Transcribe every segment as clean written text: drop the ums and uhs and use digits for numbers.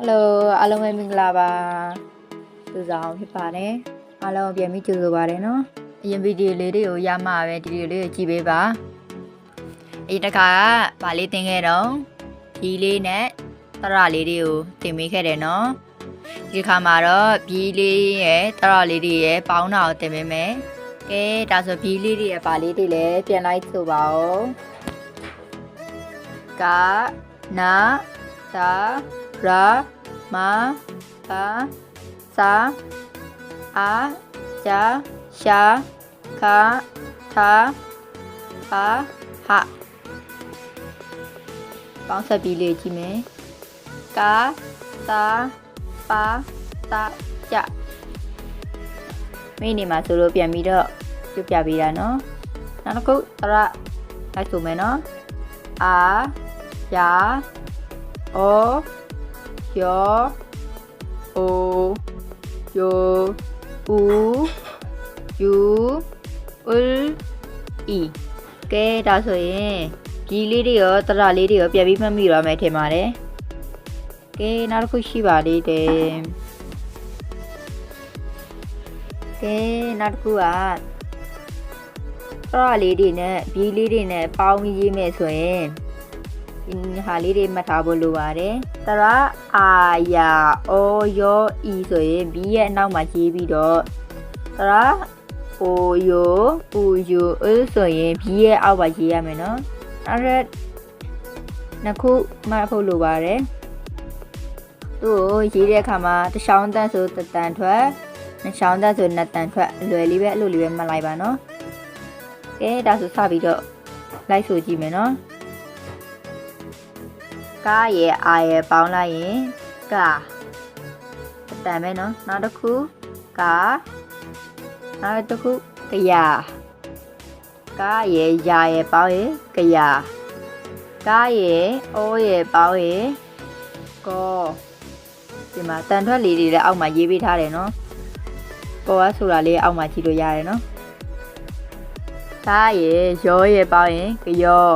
Hello အားလုံးပဲမင်္ဂလာပါသူဆောင်ဖြစ်ပါတယ်အားလုံးပြန်ပြီးကြိုဆိုပါတယ်နော်အရင်ဗီဒီယိုလေးတွေကိုရမှာပဲဒီဗီဒီယိုလေးကိုကြည့်ပေးပါဒီတစ်ခါကဗာလေးတင်ခဲ့တော့ဒီလေးနဲ့တရလေးတွေကိုတင်ပေးခဲ့တယ်နော်ဒီခါမှာတော့ဘီလေးရဲ့တရလေးတွေရဲ့ပေါင်းတာကိုတင်ပေးမယ်ကဲဒါဆိုဘီလေးတွေရဲ့ဗာလေးတွေလည်းပြန်လိုက်ဆိုပါဦးကနာတာရာမာပါစာအာဂျာရှာခါသာပါဟာပေါင်းဆက်ပြီးလေ့ကြည့်မယ်ကာသာပါတာကြမိနေမှာဆိုလို့ပြန်ပြီးတော့ပြပြပေးတာနော်နောက်တစ်ခုတရလိုက်ဆိုမယ်နော်အာယာအောယောအိုယိုဦးယူဦးဤကဲဒါဆိုရင်ဒီလေးတွေရောတရလေးတွေရောပြန်ပြီးမှတ်မိရမယ်ထင်ပါတယ်ကဲနောက်တစ်ခုရှိပါသေးတယ်ကဲနောက်တစ်ခုကတရလေးတွေနဲ့ဘီလေးတွေနဲ့ပေါင်းရေးမယ်ဆိုရင်ဒီဟာလေးတွေမှတ်ထားဖို့လိုပါတယ်တရအာယာအောယောဤဆိုရင်ဘီရဲ့အနောက်မှာရေးပြီးတော့တရအိုယိုဦးယိုအဆိုရင်ဘီရဲ့အောက်မှာရေးရမယ်နော်နောက်ထပ်နှစ်ခုမှတ်ဖို့လိုပါတယ်သူ့ကိုရေးတဲ့အခါမှာတစ်ချောင်းတန်းဆိုတစ်တန်ထွက်နှစ်ချောင်းတန်းဆိုနှစ်တန်ထွက်အလွယ်လေးပဲအဲ့လိုလေးပဲမှတ်လိုက်ပါနော်ကဲဒါဆိုစပြီးတော့လိုက်ဆိုကြည့်မယ်နော်ကားရဲ့အာရဲ့ပေါင်းလိုက်ရင်ကာအတန်ပဲနော်နောက်တစ်ခုကာနောက်တစ်ခုကရာကားရဲ့ရာရဲ့ပေါင်းရင်ကရာကားရဲ့အိုးရဲ့ပေါင်းရင်ကောဒီမှာတန်ထွက်လေးတွေလည်းအောက်မှာရေးပေးထားတယ်နော်ကောကဆိုတာလေးအောက်မှာကြည့်လို့ရတယ်နော်ကားရဲ့ရောရဲ့ပေါင်းရင်ကရော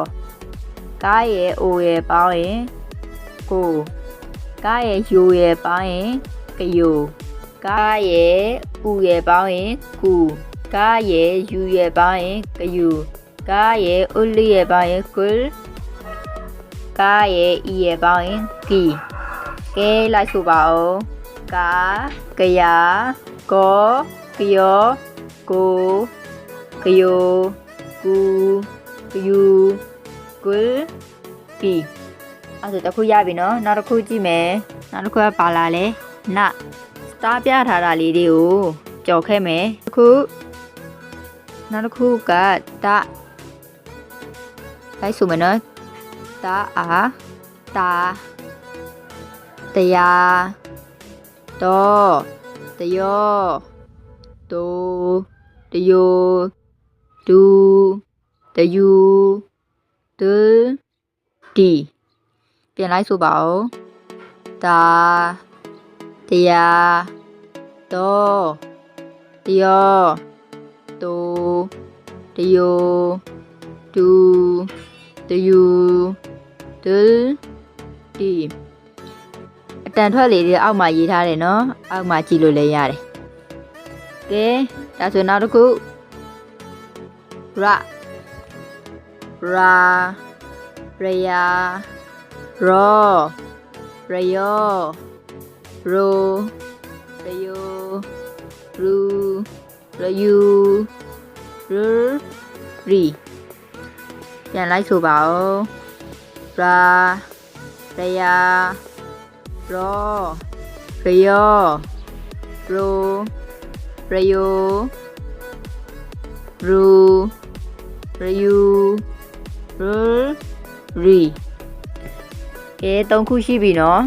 ကားရဲ့အိုရဲ့ပေါင်းရင်ကိုကားရဲ့ယူရဲ့ပေါင်းရင်ကယူကားရဲ့ဥရဲ့ပေါင်းရင်ကူကားရဲ့ယူရဲ့ပေါင်းရင်ကယူကားရဲ့ဥလိရဲ့ပေါင်းရင်ကုလကားရဲ့ဤရဲ့ပေါင်းရင်ကီကဲလိုက်ဆိုပါဦးကာကရာကောကယောကိုကယိုကူကယူကုလပီအဲ့ဒါတစ်ခုရပြီနော်နောက်တစ်ခုကြည့်မယ်နောက်တစ်ခုကပါလာလဲနစတားပြထားတာလေးတွေကိုကြော်ခဲ့မယ်တစ်ခုနောက်တစ်ခုကတလိုက်ဆိုမယ်နော်တအာတာတရားတော့တယောတူတယိုဒူတယူတူတီပြန်လိုက်ဆိုပါဦးတာတရားတော့တယောတူတယိုဒူတယူတူတီအတန်ထွက်လေးတွေအောက်မှာရေးထားတယ်နော်အောက်မှာကြည့်လို့လည်းရတယ်ကဲဒါဆိုနောက်တစ်ခုရရာရယာရောရယောရိုရယိုရူရယူရရီပြန်လိုက်ဆိုပါဦးရာရယာရောရယောရိုရယိုရူရယူရရီကဲ3ခုရှိပြီနော်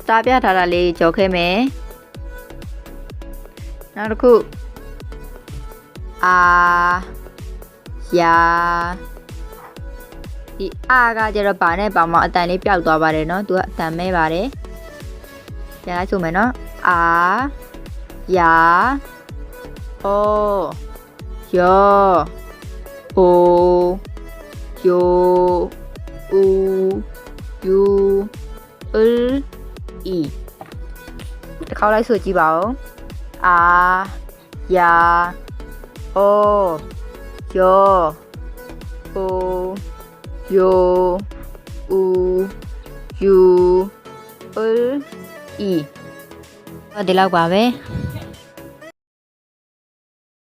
စတားပြထားတာလေးကြော်ခဲ့မယ်နောက်တစ်ခုအာယာဒီအာကကျတော့ဘာနဲ့ဘာမှအတန်လေးပျောက်သွားပါတယ်နော်သူကအတန်မဲပါတယ်ပြန်လိုက်ဆိုမယ်နော်အာယာအိုယောအိုယိုဦးယူ e တစ်ခေါက်လိုက်ဆိုကြည့်ပါဦးအာယာအိုယောအိုယိုဦးယူe ဒီလောက်ပါပဲ